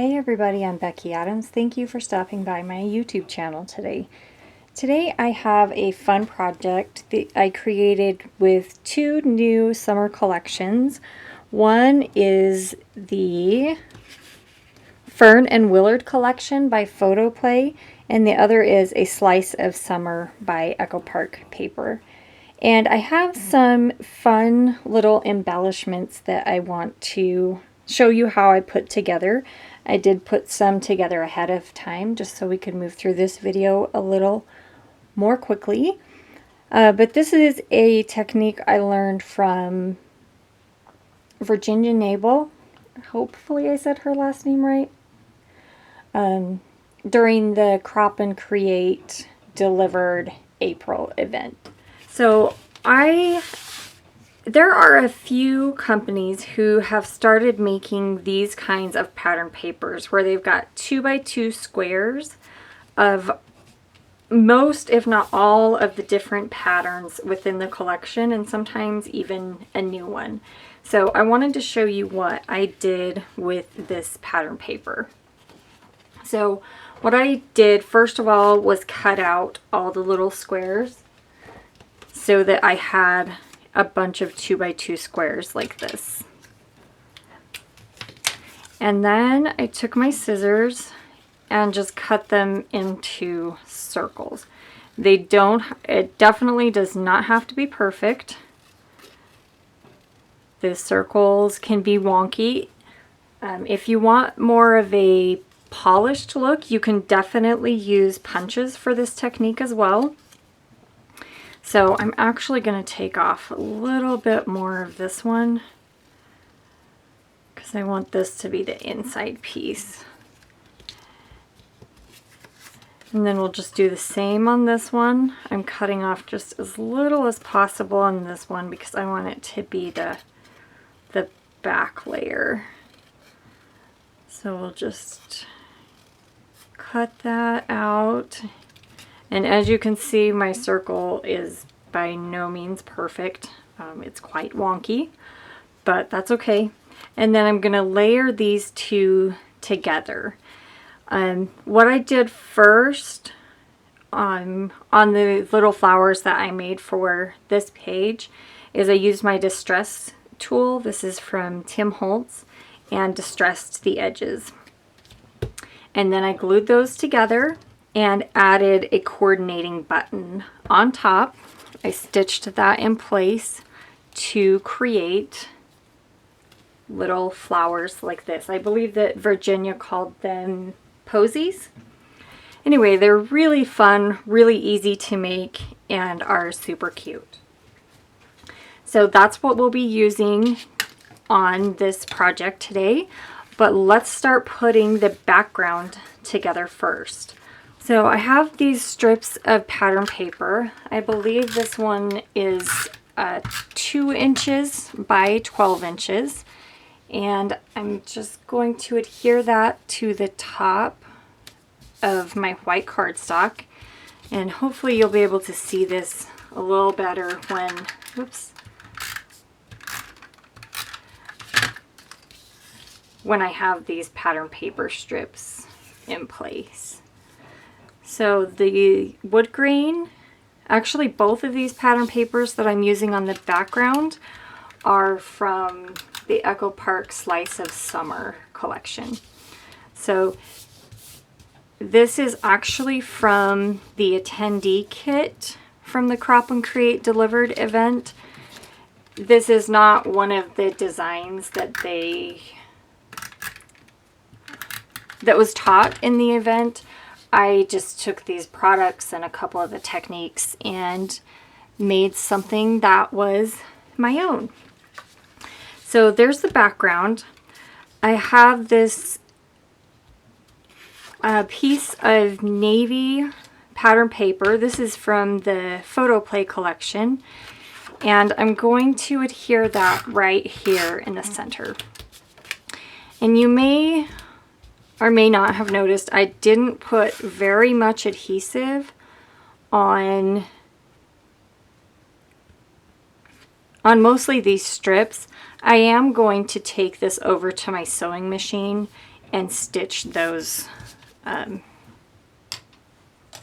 Hey everybody, I'm Becky Adams. Thank you for stopping by my YouTube channel today. Today I have a fun project that I created with two new summer collections. One is the Fern and Willard collection by Photoplay, and the other is A Slice of Summer by Echo Park Paper. And I have some fun little embellishments that I want to show you how I put together. I did put some together ahead of time just so we could move through this video a little more quickly. But this is a technique I learned from Virginia Nabel. Hopefully I said her last name right. During the Crop and Create Delivered April event. So there are a few companies who have started making these kinds of pattern papers where they've got 2x2 squares of most, if not all, of the different patterns within the collection, and sometimes even a new one. So I wanted to show you what I did with this pattern paper. So what I did first of all was cut out all the little squares so that I had a bunch of 2x2 squares like this. And then I took my scissors and just cut them into circles. It definitely does not have to be perfect. The circles can be wonky. If you want more of a polished look, you can definitely use punches for this technique as well. So I'm actually going to take off a little bit more of this one because I want this to be the inside piece. And then we'll just do the same on this one. I'm cutting off just as little as possible on this one because I want it to be the back layer. So we'll just cut that out. And as you can see, my circle is by no means perfect. It's quite wonky, but that's okay. And then I'm going to layer these two together. What I did first on the little flowers that I made for this page is I used my distress tool. This is from Tim Holtz, and distressed the edges. And then I glued those together and added a coordinating button on top. I stitched that in place to create little flowers like this. I believe that Virginia called them posies. Anyway, they're really fun, really easy to make, and are super cute. So that's what we'll be using on this project today. But let's start putting the background together first. So I have these strips of pattern paper. I believe this one is 2 inches by 12 inches. And I'm just going to adhere that to the top of my white cardstock. And hopefully you'll be able to see this a little better when I have these pattern paper strips in place. So the wood grain, actually both of these pattern papers that I'm using on the background are from the Echo Park Slice of Summer collection. So this is actually from the attendee kit from the Crop and Create Delivered event. This is not one of the designs that was taught in the event. I just took these products and a couple of the techniques and made something that was my own. So there's the background. I have this piece of navy pattern paper. This is from the Photoplay collection, and I'm going to adhere that right here in the center. And you may or may not have noticed I didn't put very much adhesive on mostly these strips. I am going to take this over to my sewing machine and stitch those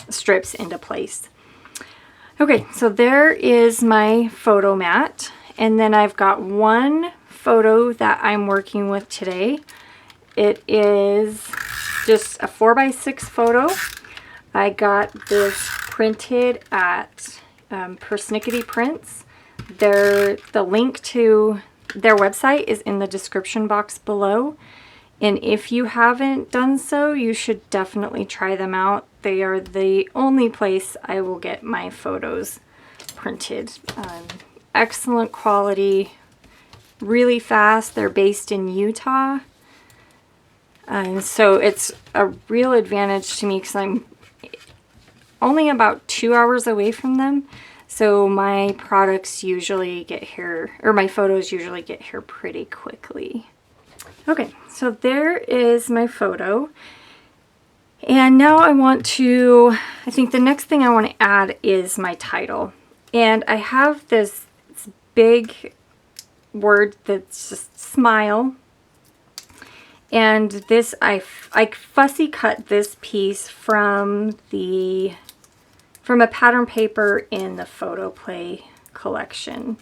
strips into place. Okay, so there is my photo mat, and then I've got one photo that I'm working with today. It is just a 4x6 photo. I got this printed at Persnickety Prints. The link to their website is in the description box below. And if you haven't done so, you should definitely try them out. They are the only place I will get my photos printed. Excellent quality, really fast. They're based in Utah. So it's a real advantage to me because I'm only about 2 hours away from them. So my products usually get here, or my photos usually get here pretty quickly. Okay, so there is my photo. And now I think the next thing I want to add is my title. And I have this big word that's just smile. And this, I fussy cut this piece from a pattern paper in the Photoplay collection.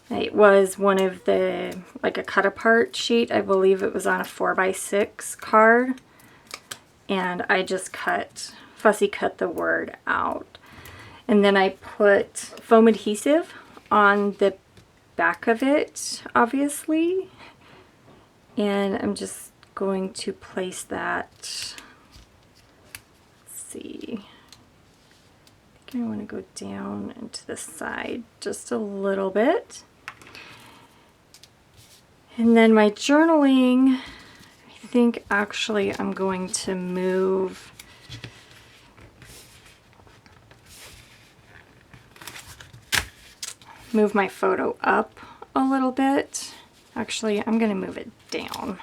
It was one of the, like a cut apart sheet. I believe it was on a 4x6 card. And I just fussy cut the word out. And then I put foam adhesive on the back of it, obviously. And I'm just going to place that, let's see. I think I want to go down and to the side just a little bit. And then my journaling, I think actually I'm going to move my photo up a little bit. Actually, I'm going to move it down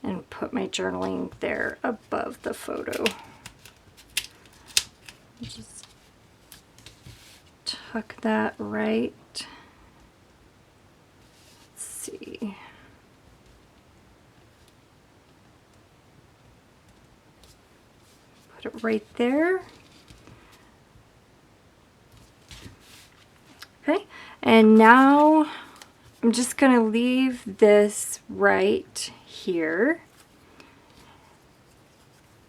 and put my journaling there above the photo. Just tuck that right. Let's see. Put it right there. Okay, and now I'm just going to leave this right here.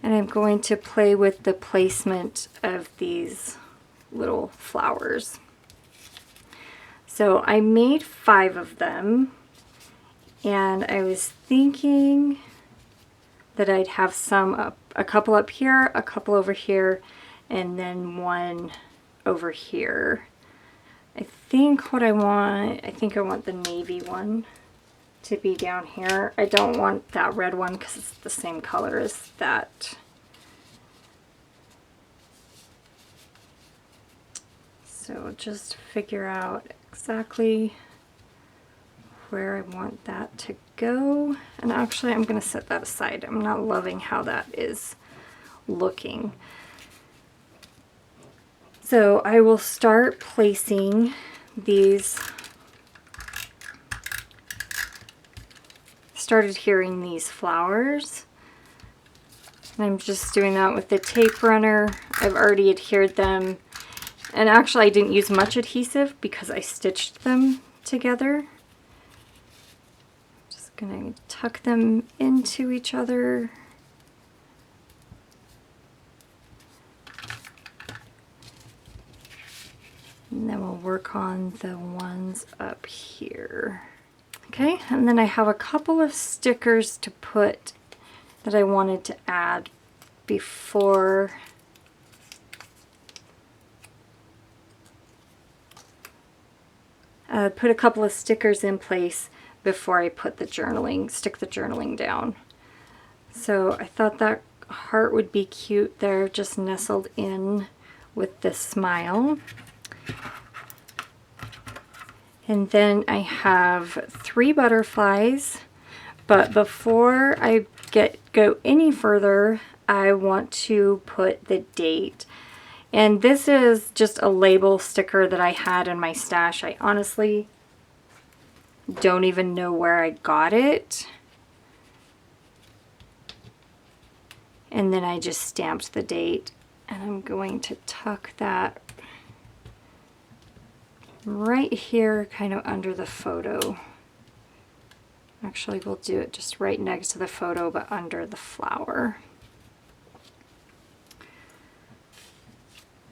And I'm going to play with the placement of these little flowers. So I made 5 of them, and I was thinking that I'd have a couple up here, a couple over here, and then one over here. I think I want the navy one to be down here. I don't want that red one because it's the same color as that. So just figure out exactly where I want that to go. And actually I'm going to set that aside. I'm not loving how that is looking. So I will start placing these. Started hearing these flowers. And I'm just doing that with the tape runner. I've already adhered them. And actually I didn't use much adhesive because I stitched them together. Just gonna tuck them into each other. And then we'll work on the ones up here. Okay, and then I have a couple of stickers to put that I wanted to add before put a couple of stickers in place before I put stick the journaling down. So I thought that heart would be cute there, just nestled in with the smile. And then I have 3 butterflies, but before I go any further, I want to put the date. And this is just a label sticker that I had in my stash. I honestly don't even know where I got it. and then I just stamped the date, and I'm going to tuck that right here, kind of under the photo. Actually, we'll do it just right next to the photo, but under the flower.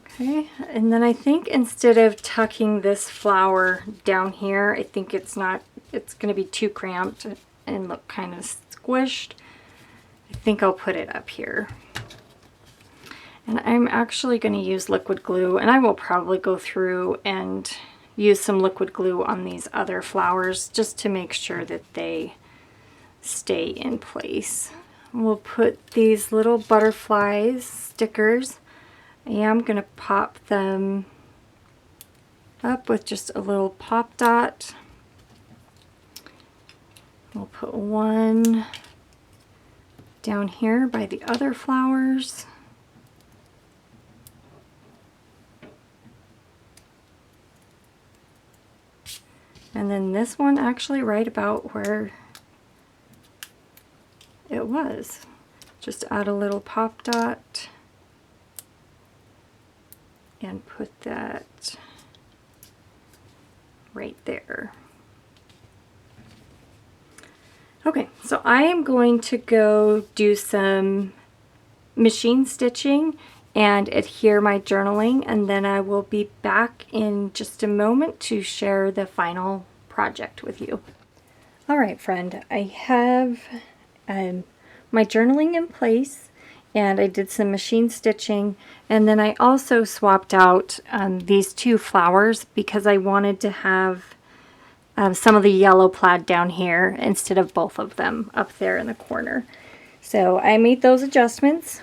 Okay, and then I think instead of tucking this flower down here, I think it's going to be too cramped and look kind of squished. I think I'll put it up here. And I'm actually going to use liquid glue, and I will probably go through and use some liquid glue on these other flowers just to make sure that they stay in place. We'll put these little butterflies stickers. I am going to pop them up with just a little pop dot. We'll put one down here by the other flowers. And then this one actually right about where it was. Just add a little pop dot and put that right there. Okay, so I am going to go do some machine stitching and adhere my journaling, and then I will be back in just a moment to share the final project with you. All right, friend, I have my journaling in place, and I did some machine stitching, and then I also swapped out these two flowers because I wanted to have some of the yellow plaid down here instead of both of them up there in the corner. So I made those adjustments.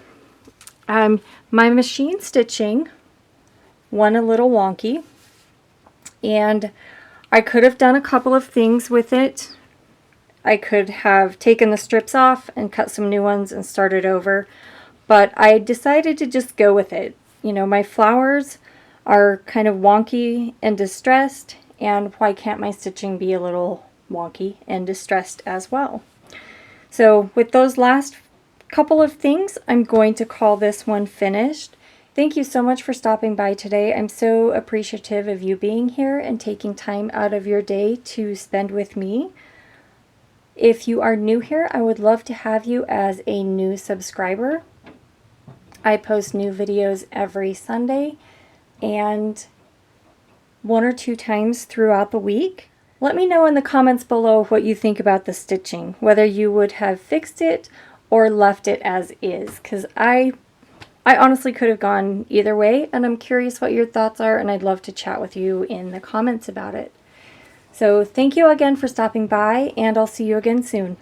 My machine stitching went a little wonky, and I could have done a couple of things with it. I could have taken the strips off and cut some new ones and started over, but I decided to just go with it. You know, my flowers are kind of wonky and distressed, and why can't my stitching be a little wonky and distressed as well? So with those last couple of things, I'm going to call this one finished. Thank you so much for stopping by today. I'm so appreciative of you being here and taking time out of your day to spend with me. If you are new here, I would love to have you as a new subscriber. I post new videos every Sunday and 1 or 2 times throughout the week. Let me know in the comments below what you think about the stitching, whether you would have fixed it or left it as is, because I honestly could have gone either way, and I'm curious what your thoughts are, and I'd love to chat with you in the comments about it. So thank you again for stopping by, and I'll see you again soon.